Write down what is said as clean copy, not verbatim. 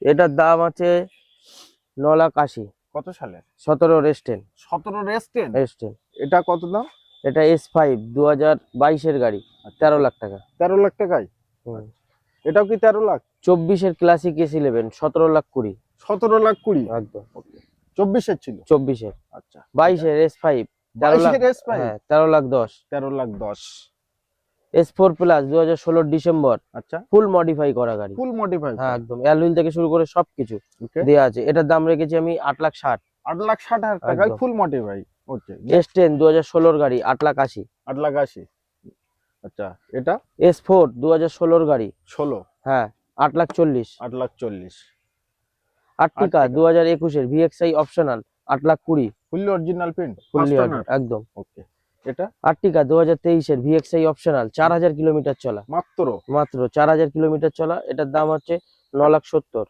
এটার দাম আছে 9,80,000। কত সালের? 17 রেস্টেন। 17 রেস্টেন। রেস্টেন। এটা কত দাম? এটা S5 2022-এর গাড়ি, 13 লাখ টাকা। 13 লাখ টাকায়? হুম। এটাও কি 13 লাখ? 24-এর classic S11 17,20,000। 17 লাখ 20? একদম। 24 এর ছিল? 24-এর। আচ্ছা। 22-এর S5 13 লাখ। 22 এর S5? হ্যাঁ 13,10,000। 13 লাখ 10। S4 প্লাস 2016 ডিসেম্বর, আচ্ছা, ফুল মডিফাই করা গাড়ি। ফুল মডিফাই? হ্যাঁ একদম, অ্যালুইল থেকে শুরু করে সবকিছু ওকে। দেওয়া আছে। এটার দাম রেখেছি আমি 8,60,000। 8,60,000 টাকায় একদম। ফুল মডিফাই। ওকে। S10 2016-র গাড়ি 8,80,000। 8,80,000। আচ্ছা, এটা S4 2016-র গাড়ি। 16। হ্যাঁ 8,40,000। 8,40,000। আর্টিকা 2021-এর VXI optional 8,20,000। Fully original print, fully first owner? একদম। ওকে। এটা আর্টিকা 2023-এর VXI অপশনাল 4,000 কিলোমিটার চলা। মাত্র? মাত্র 4,000 কিলোমিটার চলা। এটার দাম হচ্ছে 9,70,000।